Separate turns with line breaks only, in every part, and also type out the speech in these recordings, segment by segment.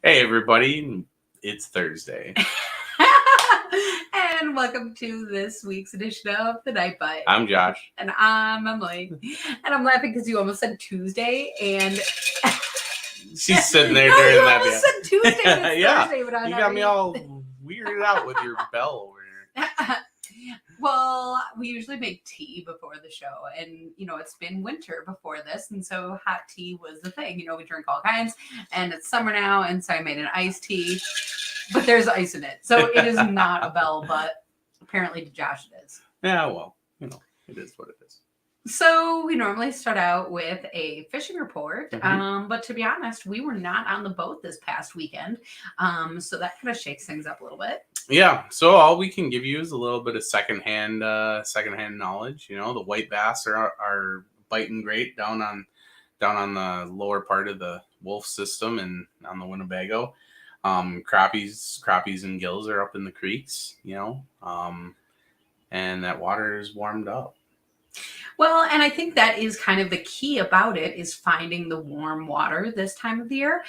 Hey everybody, it's Thursday.
And welcome to this week's edition of The Night Bite.
I'm Josh.
And I'm Emily. And I'm laughing because you almost said Tuesday, and
She's sitting there
no,
during
you
that.
almost said Tuesday. It's
Yeah,
Thursday, but
you got me all weirded out with your bell over here.
Well, we usually make tea before the show, and it's been winter before this, and so hot tea was the thing. We drink all kinds, and it's summer now, and so I made an iced tea, but there's ice in it, so it is not a bell, but apparently to Josh it is.
Yeah, well, it is what it is.
So we normally start out with a fishing report, but to be honest, we were not on the boat this past weekend, so that kind of shakes things up a little bit.
Yeah, so all we can give you is a little bit of secondhand knowledge. The white bass are biting great down on the lower part of the Wolf system and on the Winnebago. Crappies and gills are up in the creeks. And that water is warmed up.
Well, and I think that is kind of the key about it is finding the warm water this time of the year,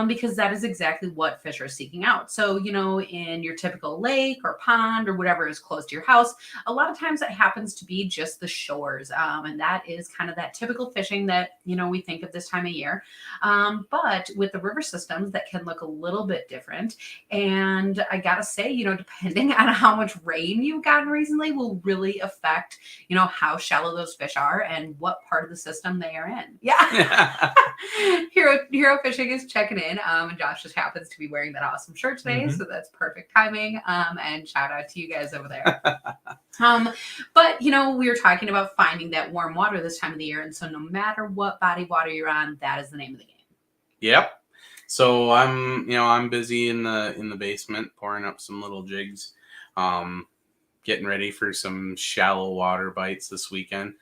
because that is exactly what fish are seeking out. So, in your typical lake or pond or whatever is close to your house, a lot of times it happens to be just the shores. And that is kind of that typical fishing that, we think of this time of year. But with the river systems, that can look a little bit different. And I got to say, depending on how much rain you've gotten recently will really affect, how shallow those fish are and what part of the system they are in. Yeah. Hero Fishing is checking in. And Josh just happens to be wearing that awesome shirt today. So that's perfect timing. And shout out to you guys over there. But we were talking about finding that warm water this time of the year. And so no matter what body of water you're on, that is the name of the game.
Yep. So I'm busy in the basement pouring up some little jigs. Getting ready for some shallow water bites this weekend.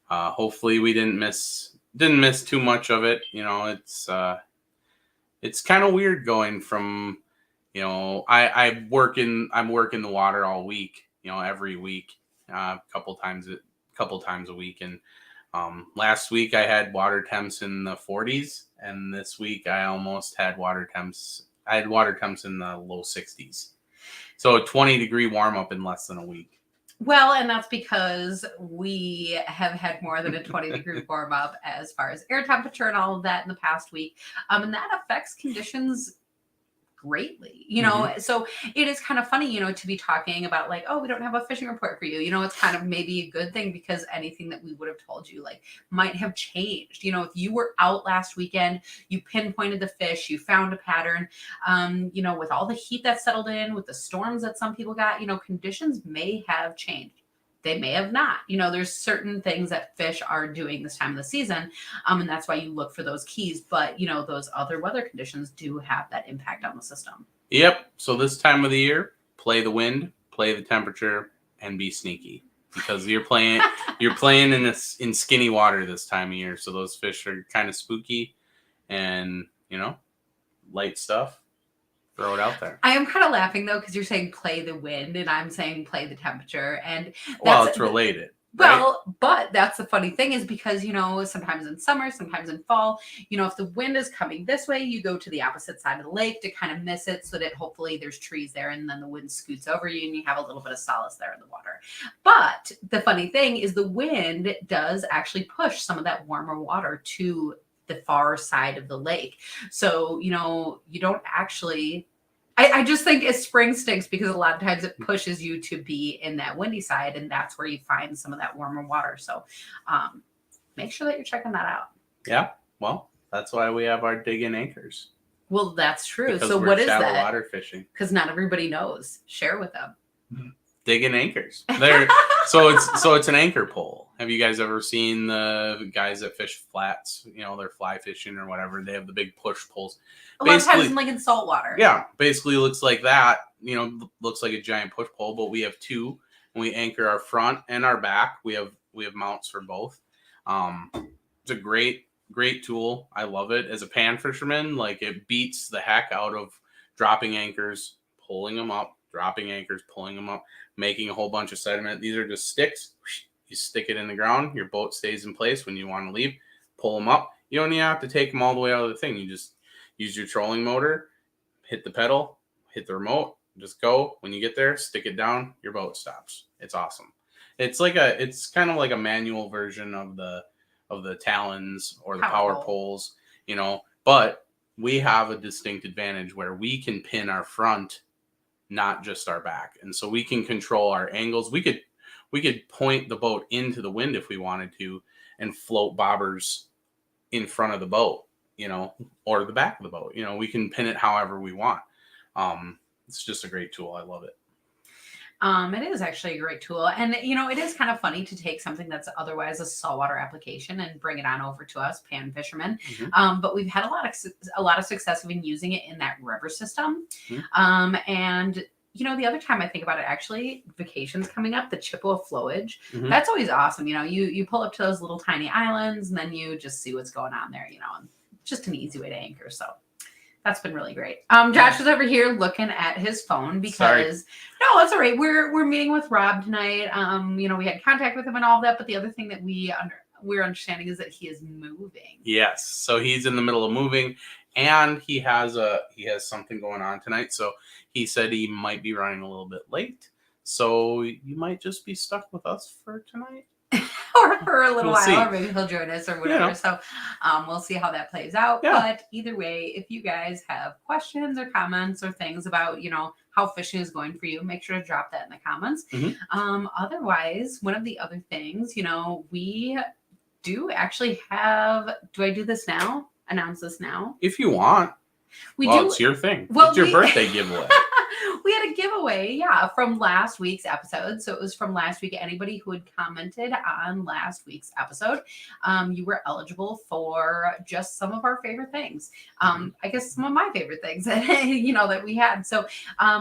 Hopefully we didn't miss too much of it. It's kind of weird going from, I'm working the water all week, every week, couple times a week. And last week I had water temps in the 40s, and this week I almost had water temps in the low 60s. So a 20-degree warm up in less than a week.
Well, and that's because we have had more than a 20-degree warm up as far as air temperature and all of that in the past week. And that affects conditions greatly, so it is kind of funny, to be talking about like, oh, we don't have a fishing report for you. It's kind of maybe a good thing because anything that we would have told you like might have changed. If you were out last weekend, you pinpointed the fish, you found a pattern, with all the heat that settled in, with the storms that some people got, conditions may have changed. They may have not. There's certain things that fish are doing this time of the season, and that's why you look for those keys. But, those other weather conditions do have that impact on the system.
Yep. So this time of the year, play the wind, play the temperature, and be sneaky because you're playing in skinny water this time of year. So those fish are kind of spooky, and light stuff. Throw it out there.
I am kind of laughing though because you're saying play the wind and I'm saying play the temperature, and
it's related.
Well, right? But that's the funny thing is because sometimes in summer, sometimes in fall, if the wind is coming this way, you go to the opposite side of the lake to kind of miss it so that hopefully there's trees there and then the wind scoots over you and you have a little bit of solace there in the water. But the funny thing is the wind does actually push some of that warmer water to the far side of the lake. So, you don't actually, I just think spring stinks because a lot of times it pushes you to be in that windy side, and that's where you find some of that warmer water. So make sure that you're checking that out.
Yeah. Well, that's why we have our dig-in anchors.
Well, that's true.
Because
so what is that?
Shallow water fishing.
Because not everybody knows. Share with them.
Dig-in anchors. So it's an anchor pole. Have you guys ever seen the guys that fish flats? They're fly fishing or whatever. They have the big push poles.
A lot of times like in saltwater.
Yeah, basically looks like that. Looks like a giant push pole, but we have two. And we anchor our front and our back. We have mounts for both. It's a great tool. I love it. As a pan fisherman, like it beats the heck out of dropping anchors, pulling them up, dropping anchors, pulling them up, making a whole bunch of sediment. These are just sticks. You stick it in the ground. Your boat stays in place when you want to leave. Pull them up. You don't even have to take them all the way out of the thing. You just use your trolling motor, hit the pedal, hit the remote, just go. When you get there, stick it down, your boat stops. It's awesome. It's kind of like a manual version of the talons or the power poles, you know, but we have a distinct advantage where we can pin our front, not just our back. And so we can control our angles. We could point the boat into the wind if we wanted to and float bobbers in front of the boat, you know, or the back of the boat. You know, we can pin it however we want. It's just a great tool. I love it.
It is actually a great tool. And, you know, it is kind of funny to take something that's otherwise a saltwater application and bring it on over to us, pan fishermen.
Mm-hmm.
But we've had a lot of success in using it in that river system.
Mm-hmm.
And, you know, the other time I think about it, actually, vacations coming up, the Chippewa flowage,
Mm-hmm.
that's always awesome. You know, you pull up to those little tiny islands and then you just see what's going on there, you know, and just an easy way to anchor. So that's been really great. Josh is over here looking at his phone because no, that's all right. We're meeting with Rob tonight. You know, we had contact with him and all of that, but the other thing that we're understanding is that he is moving.
Yes. So he's in the middle of moving and he has something going on tonight. So he said he might be running a little bit late. So you might just be stuck with us for tonight.
Or for a little
We'll
while,
see.
or maybe he'll join us or whatever.
You know.
So we'll see how that plays out.
Yeah.
But either way, if you guys have questions or comments or things about, you know, how fishing is going for you, make sure to drop that in the comments.
Mm-hmm.
Otherwise, one of the other things, you know, we do actually have, do I do this now? Announce this now?
If you want. It's your thing.
Well,
it's your birthday giveaway.
We had a giveaway, yeah, from last week's episode. So it was from last week. Anybody who had commented on last week's episode, you were eligible for just some of our favorite things. I guess some of my favorite things, you know, that we had. So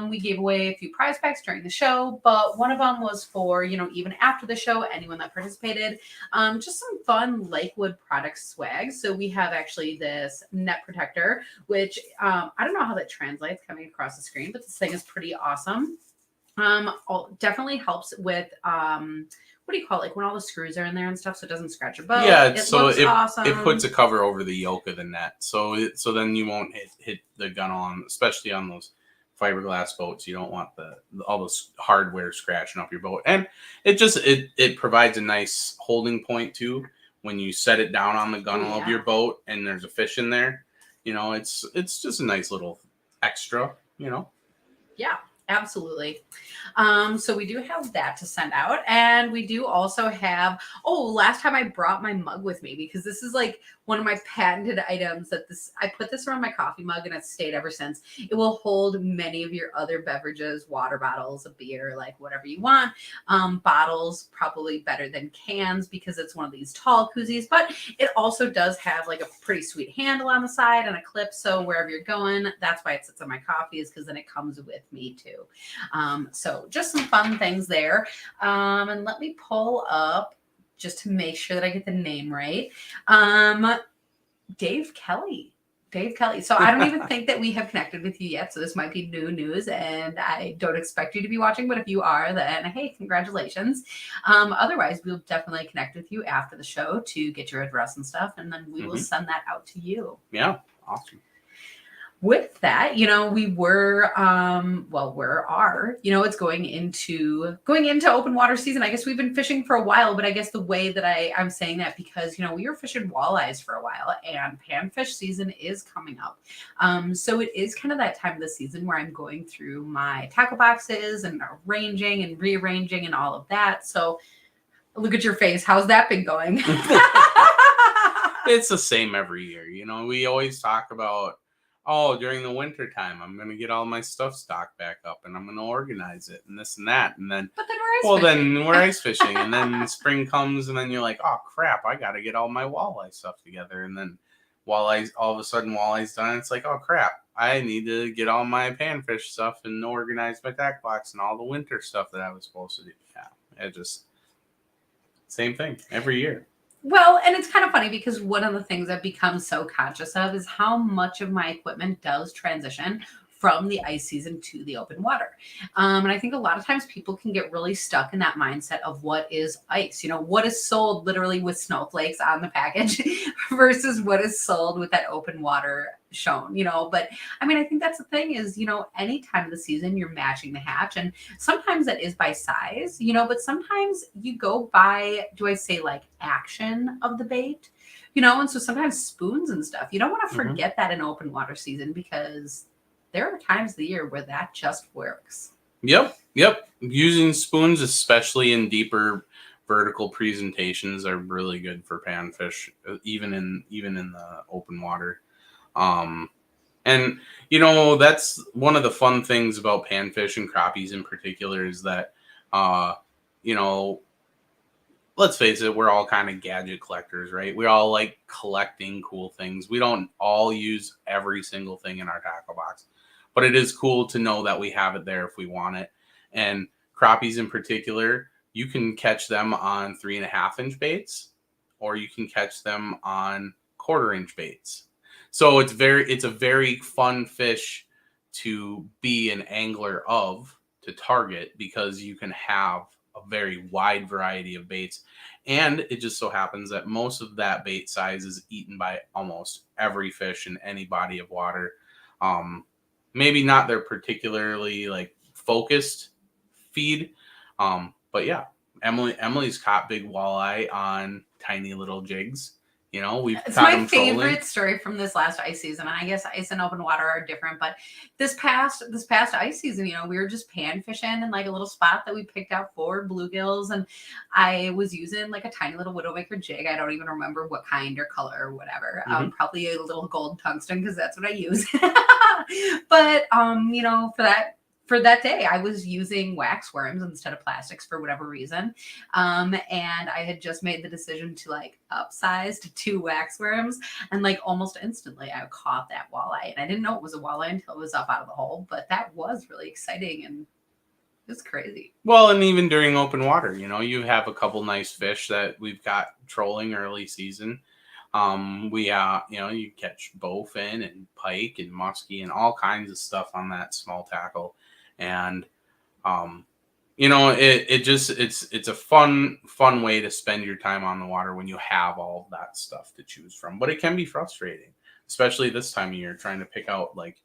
we gave away a few prize packs during the show, but one of them was for, you know, even after the show, anyone that participated, just some fun Lakewood product swag. So we have actually this net protector, which I don't know how that translates coming across the screen, but this thing is pretty awesome. Definitely helps with what do you call it? Like when all the screws are in there and stuff, so it doesn't scratch your boat.
Yeah,
awesome.
It puts a cover over the yoke of the net, so then you won't hit the gunnel on, especially on those fiberglass boats. You don't want all those hardware scratching up your boat, and it provides a nice holding point too when you set it down on the gunnel of your boat and there's a fish in there. You know, it's just a nice little extra. You know.
Yeah, absolutely. So we do have that to send out. And we do also have, last time I brought my mug with me because this is like one of my patented items I put this around my coffee mug and it's stayed ever since. It will hold many of your other beverages, water bottles, a beer, like whatever you want. Bottles, probably better than cans because it's one of these tall koozies, but it also does have like a pretty sweet handle on the side and a clip. So wherever you're going, that's why it sits on my coffee, is because then it comes with me too. So just some fun things there. And let me pull up just to make sure that I get the name right. Dave Kelly. So I don't even think that we have connected with you yet. So this might be new news and I don't expect you to be watching, but if you are, then hey, congratulations. Otherwise, we'll definitely connect with you after the show to get your address and stuff. And then we will send that out to you.
Yeah. Awesome.
With that, you know, we were, you know, it's going into open water season. I guess we've been fishing for a while, but I guess the way that I'm saying that because, you know, we were fishing walleyes for a while and panfish season is coming up. So it is kind of that time of the season where I'm going through my tackle boxes and arranging and rearranging and all of that. So look at your face. How's that been going?
It's the same every year. You know, we always talk about, during the winter time, I'm going to get all my stuff stocked back up and I'm going to organize it and this and that. And then, we're ice fishing. And then spring comes and then you're like, oh crap, I got to get all my walleye stuff together. And then all of a sudden walleye's done. It's like, oh crap, I need to get all my panfish stuff and organize my tack box and all the winter stuff that I was supposed to do. Yeah, it just, same thing every year.
Well, and it's kind of funny because one of the things I've become so conscious of is how much of my equipment does transition from the ice season to the open water. And I think a lot of times people can get really stuck in that mindset of what is ice, what is sold literally with snowflakes on the package versus what is sold with that open water shown, but I mean, I think that's the thing is, any time of the season you're matching the hatch, and sometimes that is by size, but sometimes you go by, do I say like action of the bait, and so sometimes spoons and stuff, you don't want to forget that in open water season, because there are times of the year where that just works.
Yep. Using spoons, especially in deeper vertical presentations, are really good for panfish, even in the open water. And that's one of the fun things about panfish and crappies in particular is that, let's face it, we're all kind of gadget collectors, right? We all like collecting cool things. We don't all use every single thing in our tackle box, but it is cool to know that we have it there if we want it. And crappies in particular, you can catch them on 3.5-inch baits, or you can catch them on 1/4-inch baits. So it's a very fun fish to be an angler to target, because you can have a very wide variety of baits. And it just so happens that most of that bait size is eaten by almost every fish in any body of water. Maybe not their particularly like focused feed. But yeah, Emily's caught big walleye on tiny little jigs.
It's my favorite story from this last ice season. And I guess ice and open water are different, but this past ice season, we were just pan fishing in like a little spot that we picked out for bluegills, and I was using like a tiny little Widowmaker jig. I don't even remember what kind or color or whatever. Probably a little gold tungsten, because that's what I use. But for that day, I was using wax worms instead of plastics for whatever reason. And I had just made the decision to like upsize to 2 wax worms. And like almost instantly I caught that walleye. And I didn't know it was a walleye until it was up out of the hole. But that was really exciting, and it was crazy. Well,
and even during open water, you have a couple nice fish that we've got trolling early season. You catch bowfin and pike and muskie and all kinds of stuff on that small tackle. And, it's a fun way to spend your time on the water when you have all of that stuff to choose from. But it can be frustrating, especially this time of year, trying to pick out like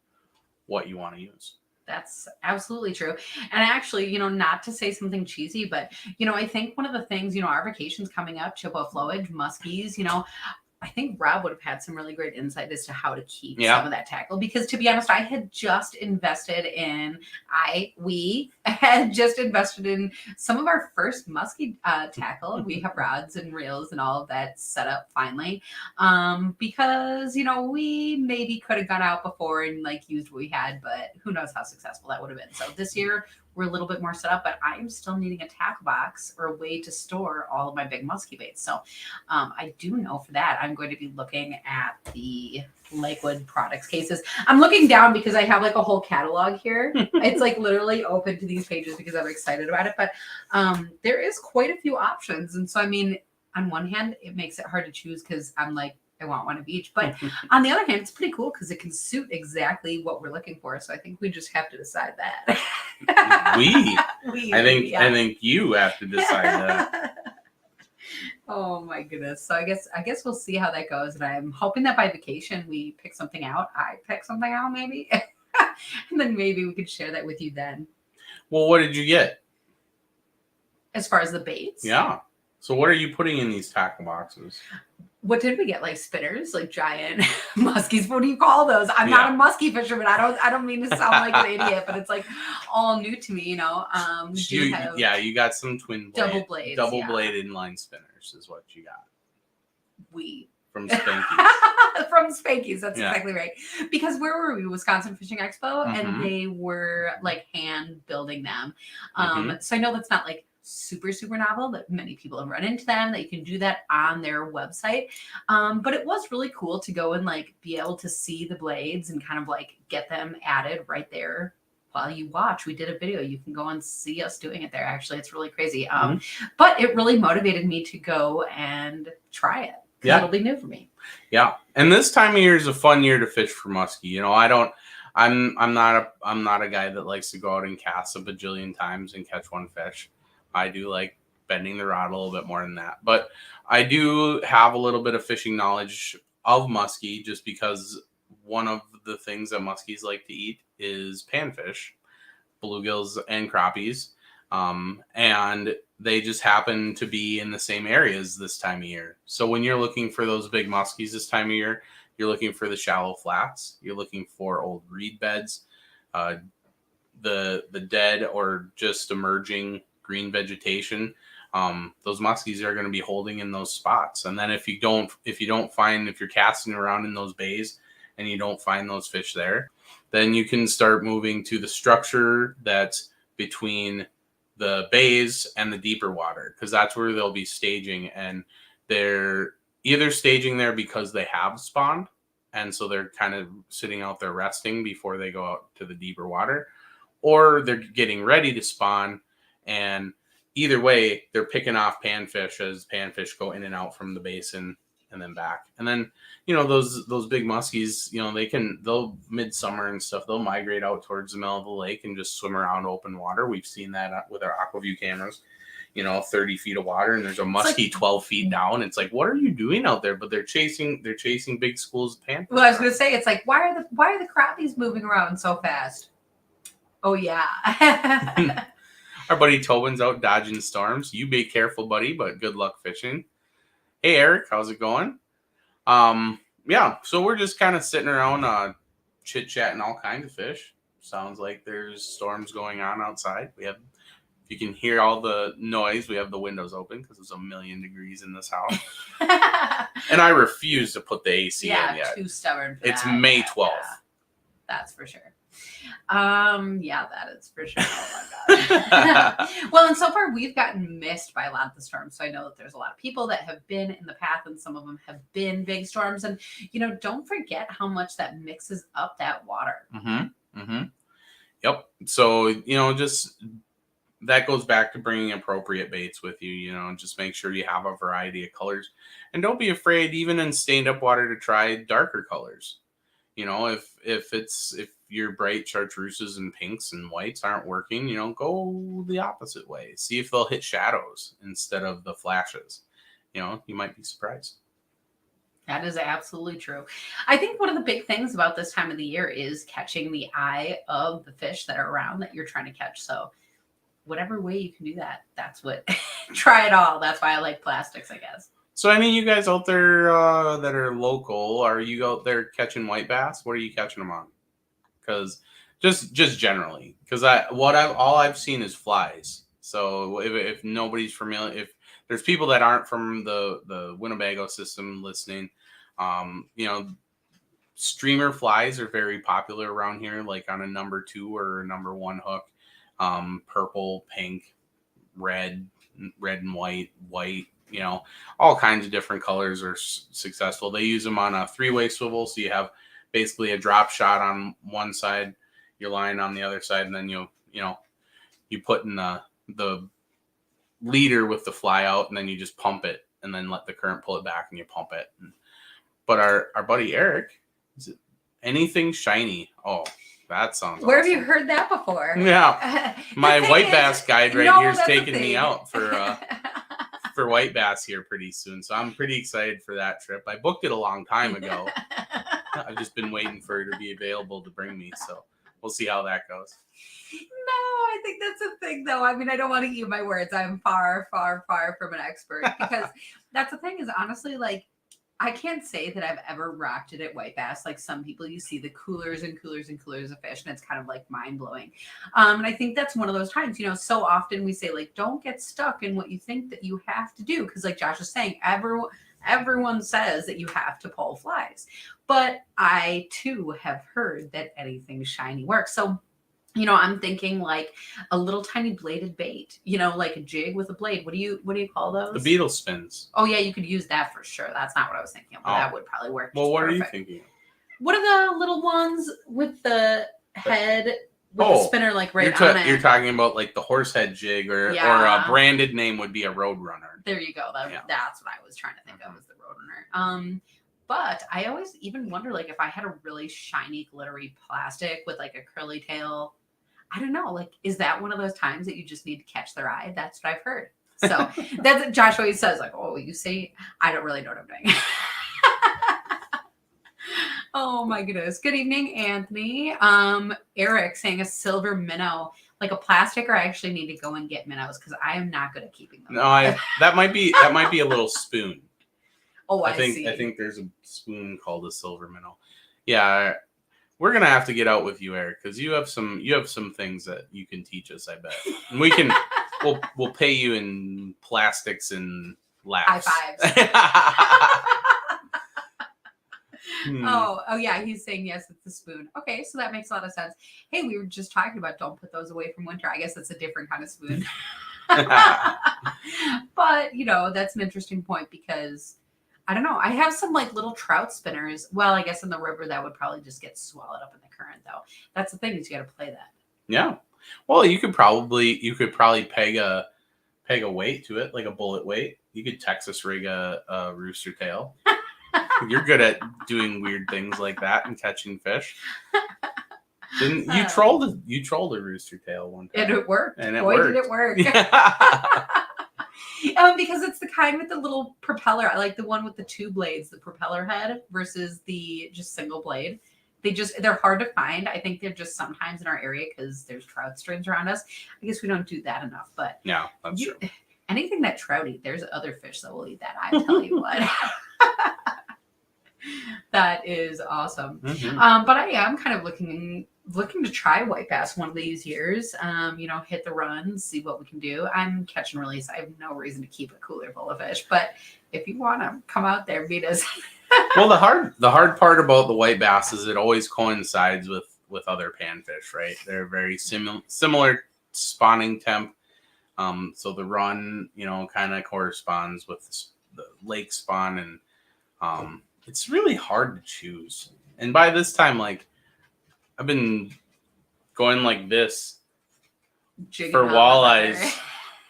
what you want to use.
That's absolutely true. And actually, not to say something cheesy, but, I think one of the things, our vacation's coming up, Chippewa flowage, muskies, I think Rob would have had some really great insight as to how to keep some of that tackle, because to be honest, we had just invested in some of our first muskie tackle. We have rods and reels and all of that set up finally, because we maybe could have gone out before and like used what we had, but who knows how successful that would have been. So this year we're a little bit more set up, but I am still needing a tackle box or a way to store all of my big muskie baits. So I do know for that I'm going to be looking at the Lakewood products cases. I'm looking down because I have like a whole catalog here. It's like literally open to these pages because I'm excited about it. But there is quite a few options. And so, I mean, on one hand, it makes it hard to choose because I'm like, I want one of each. But on the other hand, it's pretty cool because it can suit exactly what we're looking for. So I think we just have to decide that. I
think you have to decide that.
Oh my goodness. So I guess we'll see how that goes. And I'm hoping that by vacation we pick something out. I pick something out maybe. And then maybe we could share that with you then.
Well, what did you get?
As far as the baits?
Yeah. So what are you putting in these tackle boxes?
What did we get? Like spinners, like giant muskies. What do you call those? I'm not a muskie fisherman. I don't mean to sound like an idiot, but it's like all new to me, you got some twin blade, double blade inline spinners is what you got. From Spanky's. From Spanky's, that's exactly right. Because where were we? Wisconsin Fishing Expo, and they were like hand building them. So I know that's not like super novel, that many people have run into them, that you can do that on their website, but it was really cool to go and like be able to see the blades and kind of like get them added right there while you watch. We did a video, you can go and see us doing it there. Actually, it's really crazy. But it really motivated me to go and try it. It'll be new for me.
And this time of year is a fun year to fish for muskie. I'm not a guy that likes to go out and cast a bajillion times and catch one fish. I do like bending the rod a little bit more than that. But I do have a little bit of fishing knowledge of muskie, just because one of the things that muskies like to eat is panfish, bluegills, and crappies. And they just happen to be in the same areas this time of year. So when you're looking for those big muskies this time of year, you're looking for the shallow flats. You're looking for old reed beds, the dead or just emerging green vegetation. Those muskies are going to be holding in those spots. And then if you're casting around in those bays and you don't find those fish there, then you can start moving to the structure that's between the bays and the deeper water, because that's where they'll be staging, and they're either staging there because they have spawned, and so they're kind of sitting out there resting before they go out to the deeper water, or they're getting ready to spawn, and either way, they're picking off panfish as panfish go in and out from the basin and then back. And then, those big muskies, they'll midsummer and stuff, they'll migrate out towards the middle of the lake and just swim around open water. We've seen that with our AquaView cameras, 30 feet of water, and there's a muskie 12 feet down. It's like, what are you doing out there? But they're chasing big schools of panfish.
Well, I was going to say, it's like, why are the crappies moving around so fast? Oh, yeah.
Our buddy Tobin's out dodging storms. You be careful, buddy, but good luck fishing. Hey, Eric, how's it going? Yeah, so we're just kind of sitting around chit-chatting all kinds of fish. Sounds like there's storms going on outside. If you can hear all the noise, we have the windows open because it's 1,000,000 degrees in this house. And I refuse to put the AC in yet.
Yeah, too stubborn for
it's
that.
May 12th.
Yeah, that's for sure. Yeah, that is for sure. Oh my god. Well, and so far we've gotten missed by a lot of the storms. So I know that there's a lot of people that have been in the path, and some of them have been big storms. And don't forget how much that mixes up that water.
Yep. So just that goes back to bringing appropriate baits with you. Just make sure you have a variety of colors, and don't be afraid, even in stained up water, to try darker colors. If your bright chartreuses and pinks and whites aren't working, go the opposite way. See if they'll hit shadows instead of the flashes. You might be surprised.
That is absolutely true. I think one of the big things about this time of the year is catching the eye of the fish that are around that you're trying to catch. So whatever way you can do that, that's what, try it all. That's why I like plastics, I guess.
So, you guys out there that are local, are you out there catching white bass? What are you catching them on? Because just generally, because all I've seen is flies. So if nobody's familiar, if there's people that aren't from the Winnebago system listening, streamer flies are very popular around here, like on a number 2 or a number 1 hook. Purple, pink, red and white, all kinds of different colors are successful. They use them on a 3-way swivel, so you have basically a drop shot on one side, your line on the other side, and then you put in the leader with the fly out, and then you just pump it, and then let the current pull it back, and you pump it. But our buddy Eric, is it anything shiny? Oh, that sounds
Where
awesome.
Have you heard that before?
Yeah. My white bass guide here is taking me out for white bass here pretty soon. So I'm pretty excited for that trip. I booked it a long time ago. I've just been waiting for it to be available to bring me. So we'll see how that goes.
No, I think that's a thing, though. I mean, I don't want to eat my words. I'm far, far, far from an expert, because that's the thing is, honestly, like, I can't say that I've ever rocked it at white bass. Like some people, you see the coolers and coolers and coolers of fish, and it's kind of like mind blowing. And I think that's one of those times, so often we say, like, don't get stuck in what you think that you have to do. Because like Josh was saying, everyone says that you have to pull flies. But I too have heard that anything shiny works. So I'm thinking like a little tiny bladed bait, like a jig with a blade. What do you call those?
The beetle spins.
Oh yeah, you could use that for sure. That's not what I was thinking of, but that would probably work.
Well, what perfect. Are you thinking?
What are the little ones with the head with the spinner like right on it?
You're talking about like the horse head jig, or a branded name would be a Road Runner.
There you go. That's what I was trying to think of as the Road Runner. But I always even wonder, like, if I had a really shiny, glittery plastic with like a curly tail, I don't know, like, is that one of those times that you just need to catch their eye? That's what I've heard. So that's what Josh always says, like, oh, you say, I don't really know what I'm doing. Oh my goodness. Good evening, Anthony. Eric saying a silver minnow, like a plastic, or I actually need to go and get minnows because I am not good at keeping them.
No, that might be a little spoon.
Oh,
I think there's a spoon called a silver minnow. Yeah, we're gonna have to get out with you, Eric, because you have some things that you can teach us. I bet, and we can we'll pay you in plastics and laughs.
High fives. Oh yeah, he's saying yes, it's a spoon. Okay, so that makes a lot of sense. Hey, we were just talking about don't put those away from winter. I guess it's a different kind of spoon. But that's an interesting point because I don't know. I have some like little trout spinners. Well, I guess in the river that would probably just get swallowed up in the current though. That's the thing is you got to play that.
Yeah. Well, you could probably peg a weight to it, like a bullet weight. You could Texas rig a rooster tail. You're good at doing weird things like that and catching fish. Didn't you trolled a rooster tail one time?
And it worked.
And it
Boy,
worked.
did it work. Because it's the kind with the little propeller. I like the one with the two blades, the propeller head versus the just single blade. They're hard to find. I think they're just sometimes in our area because there's trout streams around us. I guess we don't do that enough, but
yeah, that's true.
Anything that trout eat, there's other fish that will eat that. I tell you what. That is awesome.
Mm-hmm.
But I am kind of looking to try white bass one of these years. Hit the run, see what we can do. I'm catch and release. I have no reason to keep a cooler full of fish, but if you want to come out there, meet us.
Well, the hard part about the white bass is it always coincides with other panfish, right? They're very similar spawning temp. So the run, kind of corresponds with the lake spawn, and it's really hard to choose. And by this time, like, I've been going like this for walleyes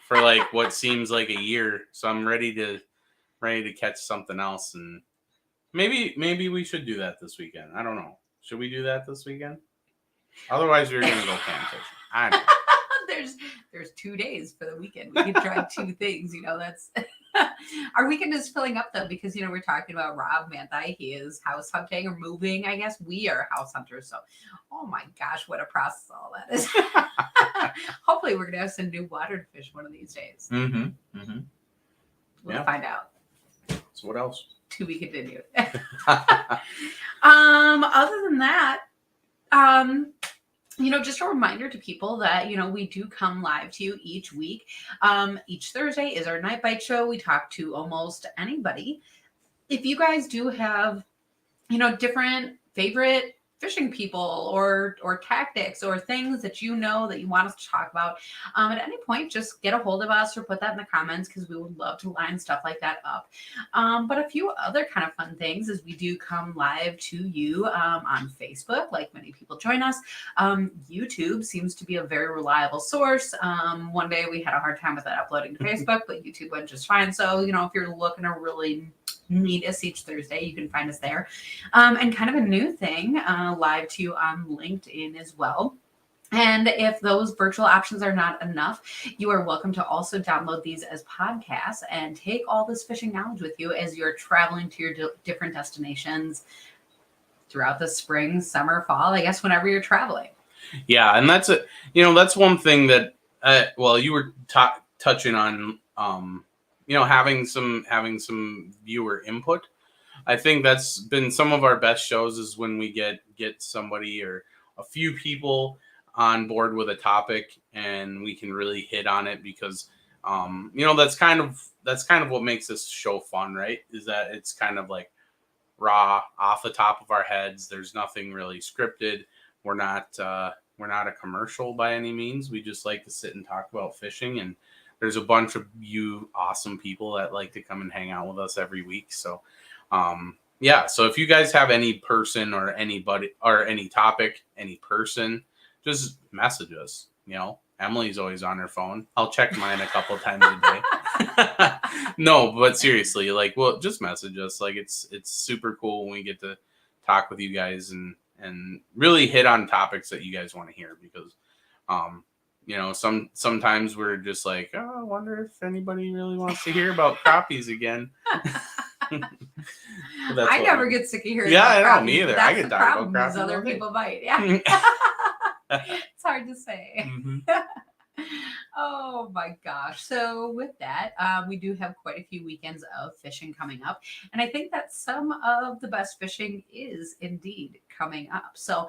for like what seems like a year. So I'm ready to catch something else, and maybe we should do that this weekend. I don't know. Should we do that this weekend? Otherwise, we're gonna go panfishing. I don't know.
There's 2 days for the weekend. We can try 2 things. That's our weekend is filling up though because we're talking about Rob Manthei. He is house hunting or moving. I guess we are house hunters. So, oh my gosh, what a process all that is. Hopefully, we're gonna have some new water to fish one of these days.
Mm-hmm. Mm-hmm.
We'll find out.
So what else?
To be continued. Other than that, just a reminder to people that, we do come live to you each week. Each Thursday is our Night Bite show. We talk to almost anybody. If you guys do have, different favorite fishing people or tactics or things that that you want us to talk about, at any point, just get a hold of us or put that in the comments because we would love to line stuff like that up. But a few other kind of fun things is we do come live to you on Facebook, like many people join us. YouTube seems to be a very reliable source. One day we had a hard time with that uploading to Facebook, but YouTube went just fine. So, if you're looking to really meet us each Thursday, you can find us there. And kind of a new thing, live to you on LinkedIn as well. And if those virtual options are not enough, you are welcome to also download these as podcasts and take all this fishing knowledge with you as you're traveling to your different destinations throughout the spring, summer, fall, I guess, whenever you're traveling.
Yeah. And that's that's one thing that, you were touching on, having some viewer input. I think that's been some of our best shows is when we get somebody or a few people on board with a topic and we can really hit on it because that's kind of what makes this show fun, right? Is that it's kind of like raw off the top of our heads. There's nothing really scripted. We're not a commercial by any means. We just like to sit and talk about fishing, and there's a bunch of you awesome people that like to come and hang out with us every week. So, so if you guys have any person or anybody or any topic, any person, just message us. Emily's always on her phone. I'll check mine a couple times a day. No, but seriously, like, well, just message us. Like, it's super cool when we get to talk with you guys and really hit on topics that you guys want to hear because, sometimes we're just like, oh, I wonder if anybody really wants to hear about crappies again.
I never get sick of hearing.
Yeah,
about
I know,
crappies,
me either.
That's
I get
the
tired
problem.
about
Is
crappies
other
all day.
people bite. Yeah, it's hard to say.
Mm-hmm.
Oh my gosh. So with that, we do have quite a few weekends of fishing coming up. And I think that some of the best fishing is indeed coming up. So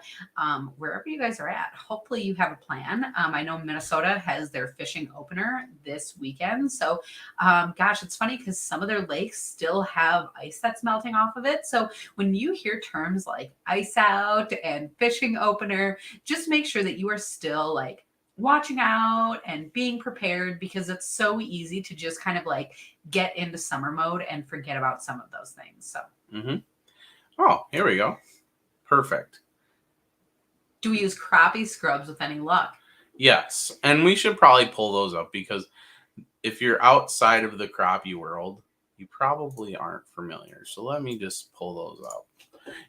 wherever you guys are at, hopefully you have a plan. I know Minnesota has their fishing opener this weekend. So gosh, it's funny because some of their lakes still have ice that's melting off of it. So when you hear terms like ice out and fishing opener, just make sure that you are still like watching out and being prepared because it's so easy to just kind of like get into summer mode and forget about some of those things. So,
Oh, here we go. Perfect.
do we use crappie scrubs with any luck?
Yes, and we should probably pull those up because if you're outside of the crappie world, you probably aren't familiar. So let me just pull those up.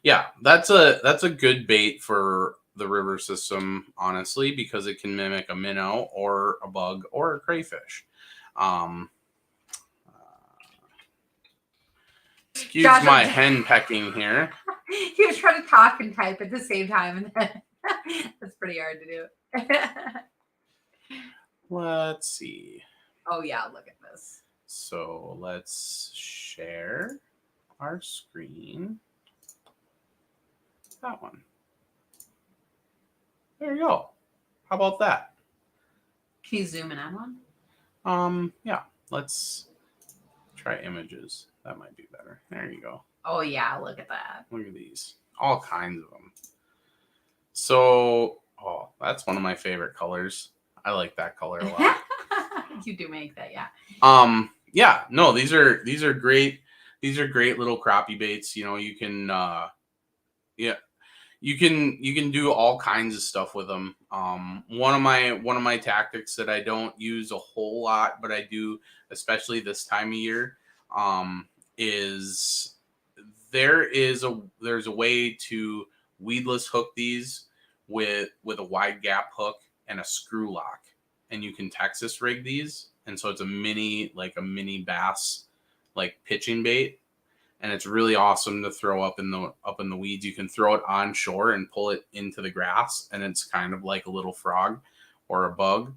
Yeah, that's a good bait for the river system, honestly, because it can mimic a minnow or a bug or a crayfish. Excuse
Josh,
my hen pecking here.
He was trying to talk and type at the same time, and then that's pretty hard to do.
Let's see.
Oh yeah, look at this.
So let's share our screen. That one. There you go. How about that?
Can you zoom in on one?
Yeah. Let's try images. That might be better. There you go.
Oh yeah, look at that.
Look at these. All kinds of them. So, that's one of my favorite colors. I like that color a lot.
You do make that, yeah.
Yeah. No, these are great. These are great little crappie baits. You know, you can you can do all kinds of stuff with them. One of my tactics that I don't use a whole lot, but I do, especially this time of year, is there's a way to weedless hook these with a wide gap hook and a screw lock, and you can Texas rig these, and so it's a mini bass like pitching bait. And it's really awesome to throw up in the weeds. You can throw it on shore and pull it into the grass, and it's kind of like a little frog or a bug.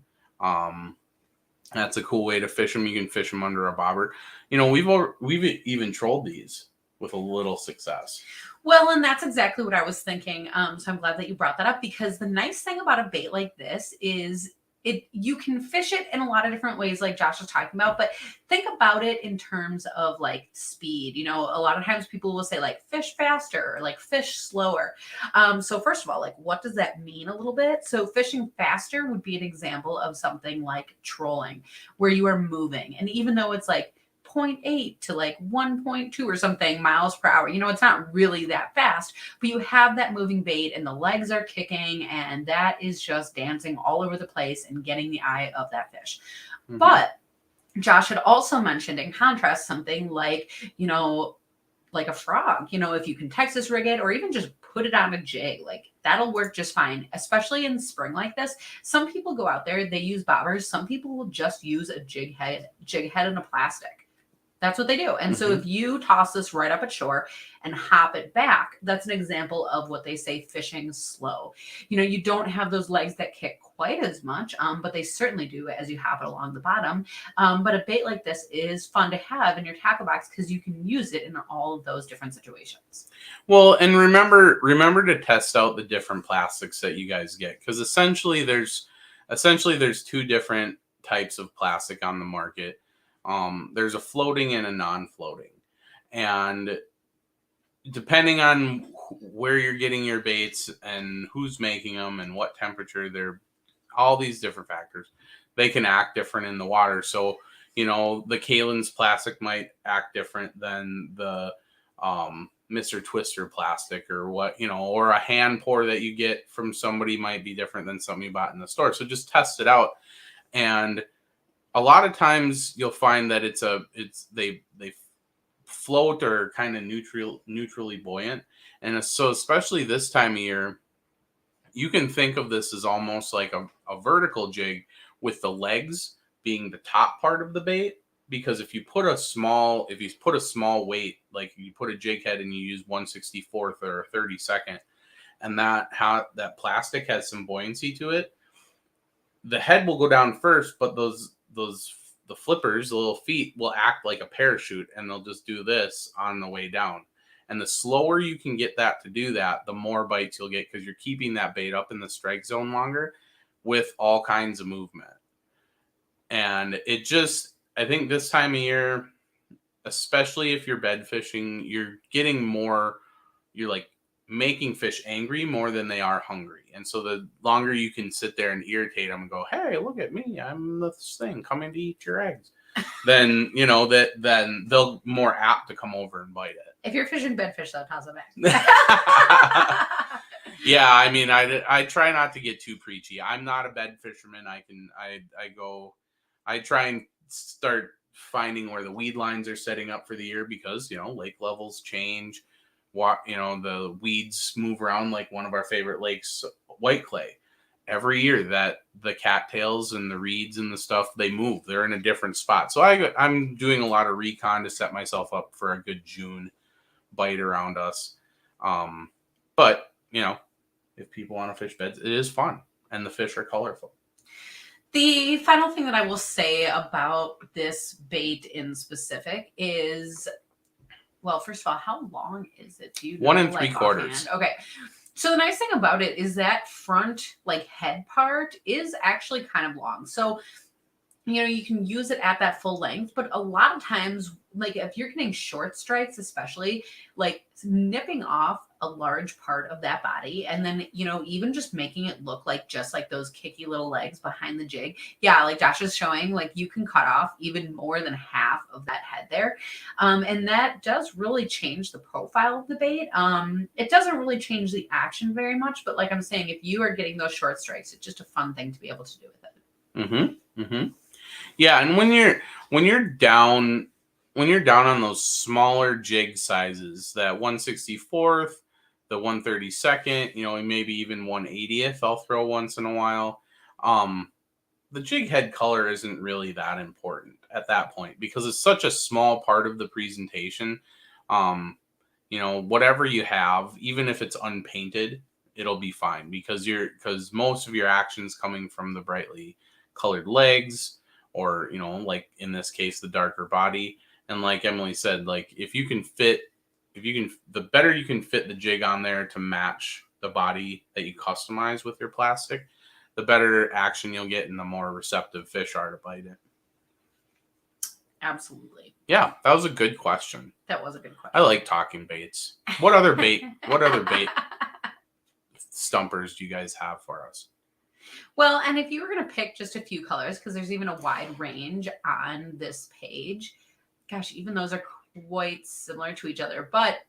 That's a cool way to fish them. You can fish them under a bobber. You know, we've even trolled these with a little success.
Well, and that's exactly what I was thinking. So I'm glad that you brought that up because the nice thing about a bait like this is you can fish it in a lot of different ways, like Josh was talking about, but think about it in terms of like speed. You know, a lot of times people will say like fish faster or like fish slower. So first of all, like what does that mean a little bit? So fishing faster would be an example of something like trolling where you are moving. And even though it's like 0.8 to like 1.2 or something miles per hour. You know, it's not really that fast, but you have that moving bait and the legs are kicking and that is just dancing all over the place and getting the eye of that fish. Mm-hmm. But Josh had also mentioned in contrast something like, you know, like a frog, you know, if you can Texas rig it or even just put it on a jig, like that'll work just fine, especially in spring like this. Some people go out there, they use bobbers. Some people will just use a jig head and a plastic. That's what they do. And so if you toss this right up at shore and hop it back, that's an example of what they say fishing slow. You know, you don't have those legs that kick quite as much, but they certainly do as you hop it along the bottom. But a bait like this is fun to have in your tackle box because you can use it in all of those different situations.
Well, and remember to test out the different plastics that you guys get because essentially there's two different types of plastic on the market. There's a floating and a non-floating, and depending on where you're getting your baits and who's making them and what temperature they're, all these different factors, they can act different in the water. So, you know, the Kalen's plastic might act different than the Mr. Twister plastic or what, you know, or a hand pour that you get from somebody might be different than something you bought in the store. So just test it out. And a lot of times you'll find that they float or kind of neutrally buoyant, and so especially this time of year, you can think of this as almost like a vertical jig with the legs being the top part of the bait. Because if you put a small weight, like you put a jig head and you use 1/64 or a 32nd, and that plastic has some buoyancy to it, the head will go down first, but the flippers, the little feet, will act like a parachute, and they'll just do this on the way down. And the slower you can get that to do that, the more bites you'll get, because you're keeping that bait up in the strike zone longer with all kinds of movement. And I think this time of year, especially if you're bed fishing, you're like making fish angry more than they are hungry. And so the longer you can sit there and irritate them and go, hey, look at me, I'm this thing coming to eat your eggs, then then they'll more apt to come over and bite it.
If you're fishing bedfish, though, toss it back.
Yeah, I mean, I try not to get too preachy. I'm not a bed fisherman. I try and start finding where the weed lines are setting up for the year, because lake levels change. The weeds move around, like one of our favorite lakes, White Clay. Every year that the cattails and the reeds and the stuff, they move. They're in a different spot. So I'm doing a lot of recon to set myself up for a good June bite around us. But if people want to fish beds, it is fun, and the fish are colorful.
The final thing that I will say about this bait in specific is, well, first of all, how long is it? Do you know,
1 3/4.
Offhand? Okay. So the nice thing about it is that front head part is actually kind of long. So, you can use it at that full length, but a lot of times, if you're getting short strikes, especially, nipping off a large part of that body, and then, even just making it look just like those kicky little legs behind the jig. Yeah, like Josh is showing, you can cut off even more than half of that head there. And that does really change the profile of the bait. It doesn't really change the action very much, but like I'm saying, if you are getting those short strikes, it's just a fun thing to be able to do with it.
Mm-hmm. Mm-hmm. Yeah, and when you're down on those smaller jig sizes, that 1/64th, the 1/32nd, maybe even 1/80th, I'll throw once in a while. The jig head color isn't really that important at that point, because it's such a small part of the presentation. Whatever you have, even if it's unpainted, it'll be fine, because most of your action's coming from the brightly colored legs, or in this case, the darker body. And like Emily said, the better you can fit the jig on there to match the body that you customize with your plastic, the better action you'll get, and the more receptive fish are to bite it.
Absolutely.
Yeah, that was a good question.
That was a good question.
I like talking baits. What other bait stumpers do you guys have for us?
Well, and if you were going to pick just a few colors, because there's even a wide range on this page, gosh, even those are quite similar to each other. But,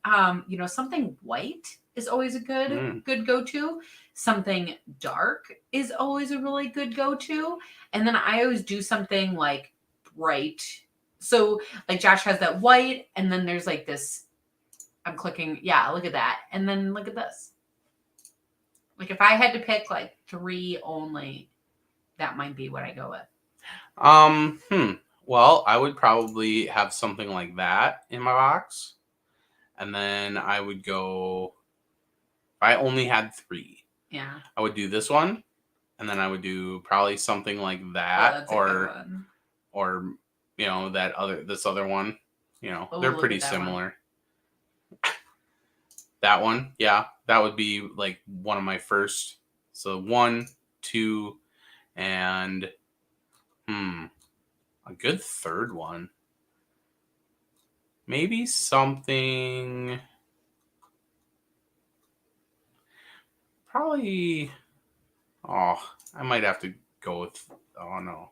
something white is always a good go-to. Something dark is always a really good go-to. And then I always do something bright. So Josh has that white, and then there's this, I'm clicking, yeah, look at that. And then look at this. If I had to pick 3 only, that might be what I go with.
Well, I would probably have something like that in my box. And then I would go, if I only had 3.
Yeah.
I would do this one, and then I would do probably something like that, or this other one. They're pretty similar. That one, yeah, that would be one of my first. So 1, 2, and a good third one. Maybe something. Probably. Oh, I might have to go with. Oh no.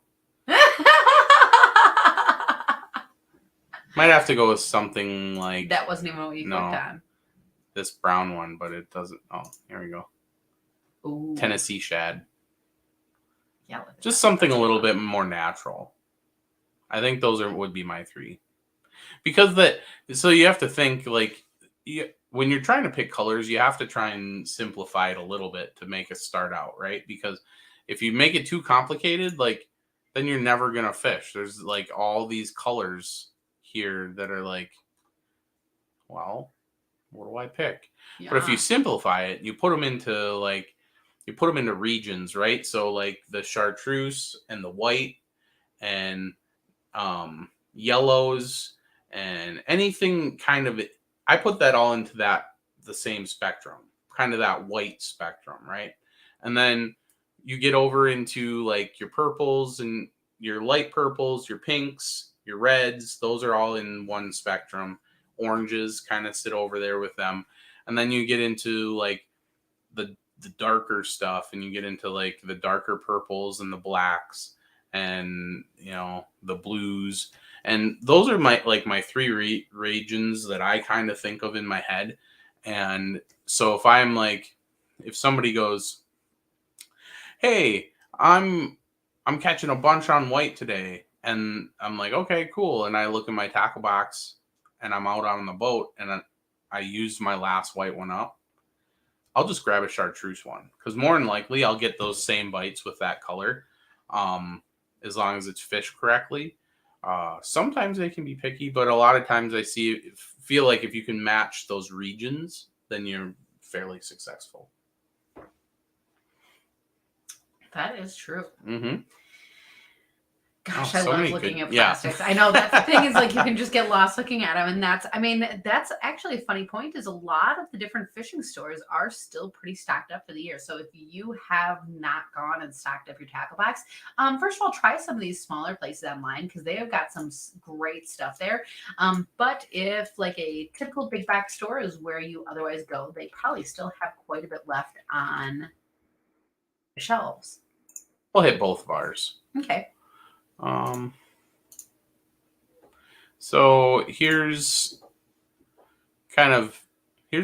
Might have to go with something like.
That wasn't even what you clicked on.
This brown one, but it doesn't. Oh, here we go.
Ooh.
Tennessee shad.
Yeah.
Just something a little bit more natural. I think those would be my 3. Because so you have to think like when you're trying to pick colors, you have to try and simplify it a little bit to make it start out, right? Because if you make it too complicated, like then you're never gonna fish. There's like all these colors here that are like, well, what do I pick?
Yeah.
But if you simplify it, you put them into regions, right? So like the chartreuse and the white and yellows and anything kind of, I put that all into the same spectrum, kind of that white spectrum, right? And then you get over into like your purples and your light purples, your pinks, your reds, those are all in one spectrum. Oranges kind of sit over there with them. And then you get into like the darker stuff, and you get into like the darker purples and the blacks and the blues, and those are my 3 regions that I kind of think of in my head. And so if somebody goes, hey, I'm catching a bunch on white today, and I'm like, okay, cool, and I look in my tackle box and I'm out on the boat and I used my last white one up, I'll just grab a chartreuse one, because more than likely I'll get those same bites with that color, as long as it's fished correctly. Sometimes they can be picky, but a lot of times I feel like if you can match those regions, then you're fairly successful.
That is true.
Mm-hmm.
Gosh, I love looking at plastics. Yeah. I know that's the thing, is like you can just get lost looking at them. And that's actually a funny point, is a lot of the different fishing stores are still pretty stocked up for the year. So if you have not gone and stocked up your tackle box, first of all, try some of these smaller places online, because they have got some great stuff there. But if like a typical big box store is where you otherwise go, they probably still have quite a bit left on the shelves.
We'll hit both of ours.
Okay.
So here's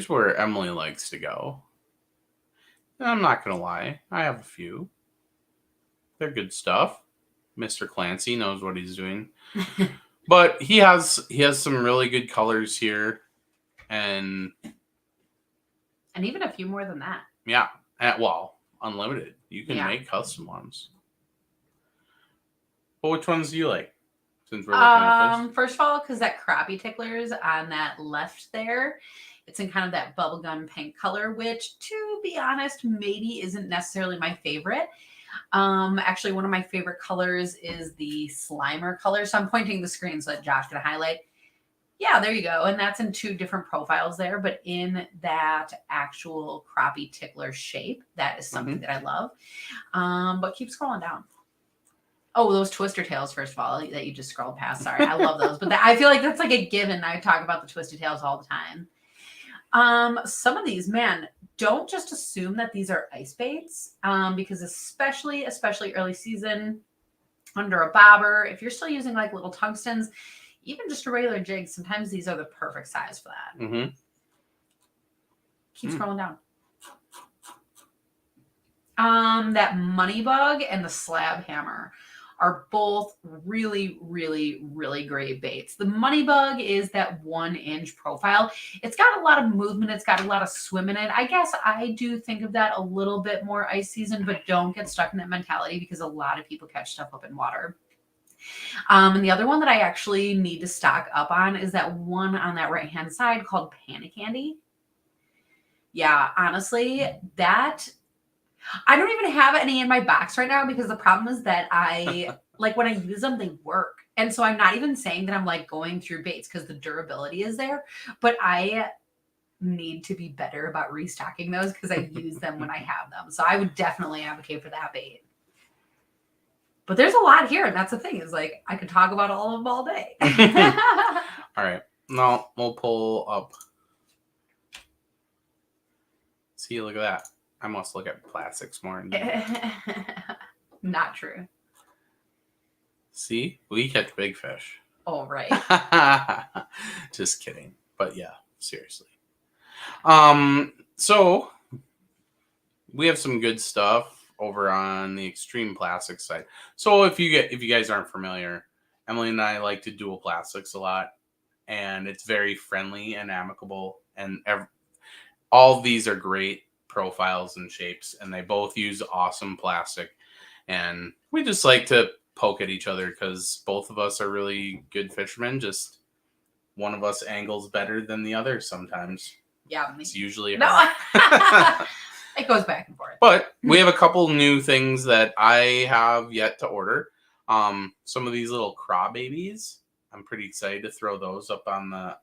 where Emily likes to go. And I'm not gonna lie, I have a few. They're good stuff. Mr. Clancy knows what he's doing. But he has some really good colors here, and
even a few more than that.
Yeah. Well, unlimited. You can make custom ones. Well, which ones do you like? Since we're looking at this.
First of all, because that crappie tickler's on that left there, it's in kind of that bubblegum pink color, which, to be honest, maybe isn't necessarily my favorite. Actually, one of my favorite colors is the Slimer color. So I'm pointing the screen so that Josh can highlight. Yeah, there you go. And that's in 2 different profiles there, but in that actual crappie tickler shape. That is something that I love. But keep scrolling down. Oh, those twister tails, first of all, that you just scrolled past. Sorry, I love those. But I feel like that's like a given. I talk about the twisted tails all the time. Some of these, man, don't just assume that these are ice baits, because especially early season, under a bobber, if you're still using like little tungstens, even just a regular jig, sometimes these are the perfect size for that.
Mm-hmm.
Keep scrolling down. That money bug and the slab hammer are both really, really, really great baits. The money bug is that 1-inch profile. It's got a lot of movement. It's got a lot of swim in it. I guess I do think of that a little bit more ice season, but don't get stuck in that mentality, because a lot of people catch stuff up in water. And the other one that I actually need to stock up on is that one on that right-hand side called Panic Candy. Yeah, honestly, that... I don't even have any in my box right now, because the problem is that like when I use them, they work. And so I'm not even saying that I'm like going through baits, because the durability is there, but I need to be better about restocking those, because I use them when I have them. So I would definitely advocate for that bait. But there's a lot here, and that's the thing, is like I could talk about all of them all day.
All right. No, we'll pull up. See, look at that. I must look at plastics more.
Not true.
See, we catch big fish.
Oh, right.
Just kidding. But yeah, seriously. So we have some good stuff over on the extreme plastic side. So if you guys aren't familiar, Emily and I like to dual plastics a lot, and it's very friendly and amicable. And all of these are great profiles and shapes, and they both use awesome plastic. And we just like to poke at each other because both of us are really good fishermen. Just one of us angles better than the other sometimes.
Yeah,
it's usually her.
No. It goes back and forth.
But we have a couple new things that I have yet to order. Some of these little craw babies. I'm pretty excited to throw those up on the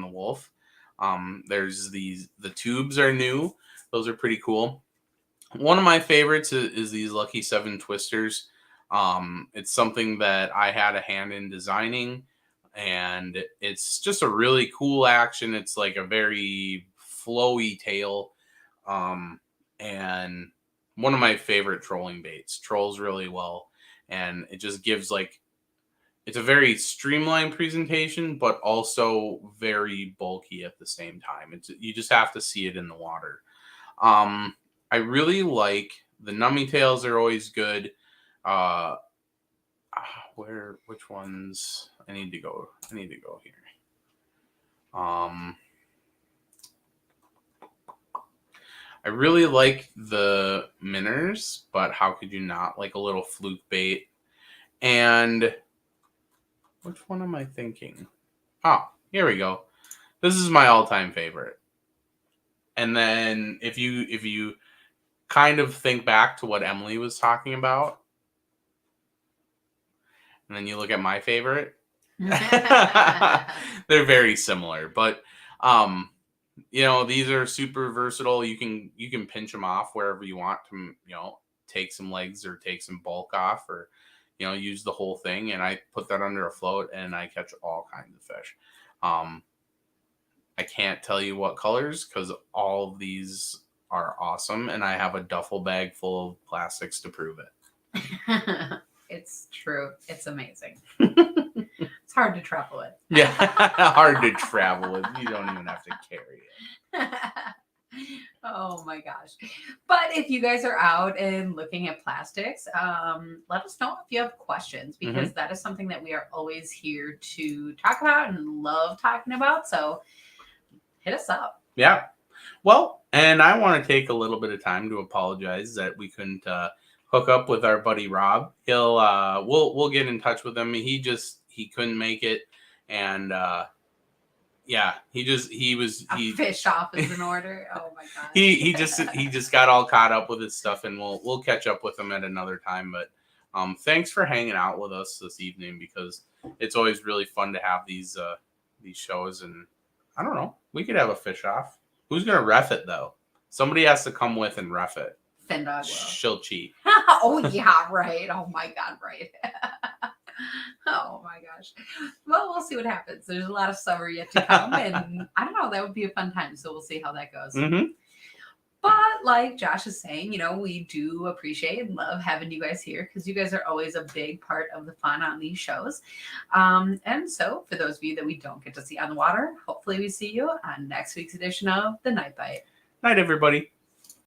Wolf. There's the tubes are new. Those are pretty cool. One of my favorites is these Lucky 7 twisters. It's something that I had a hand in designing, and it's just a really cool action. It's like a very flowy tail, and one of my favorite trolling baits. Trolls really well, and it just gives it's a very streamlined presentation, but also very bulky at the same time. You just have to see it in the water. I really like the nummy tails are always good. Which ones? I need to go here. I really like the Minners, but how could you not like a little Fluke Bait? And which one am I thinking? Oh, here we go. This is my all-time favorite. And then if you kind of think back to what Emily was talking about, and then you look at my favorite, they're very similar. But these are super versatile. You can pinch them off wherever you want to, take some legs or take some bulk off, or use the whole thing. And I put that under a float and I catch all kinds of fish. I can't tell you what colors because all of these are awesome, and I have a duffel bag full of plastics to prove it.
It's true. It's amazing. It's hard to travel with.
Yeah, hard to travel with. You don't even have to carry it.
Oh my gosh. But if you guys are out and looking at plastics, let us know if you have questions, because that is something that we are always here to talk about and love talking about. So hit us up.
Yeah. Well, and I want to take a little bit of time to apologize that we couldn't hook up with our buddy Rob. He'll we'll get in touch with him. He couldn't make it, and
fish off is in order. Oh my god.
he just got all caught up with his stuff, and we'll catch up with him at another time. But thanks for hanging out with us this evening, because it's always really fun to have these shows. And I don't know, we could have a fish off. Who's gonna ref it though? Somebody has to come with and ref it.
Fendog will.
She'll cheat.
Oh yeah, right. Oh my god, right. Oh my gosh. Well, we'll see what happens. There's a lot of summer yet to come, and I don't know, that would be a fun time. So we'll see how that goes. But like Josh is saying, we do appreciate and love having you guys here, because you guys are always a big part of the fun on these shows. And so for those of you that we don't get to see on the water, hopefully we see you on next week's edition of The Night Bite.
Night, everybody.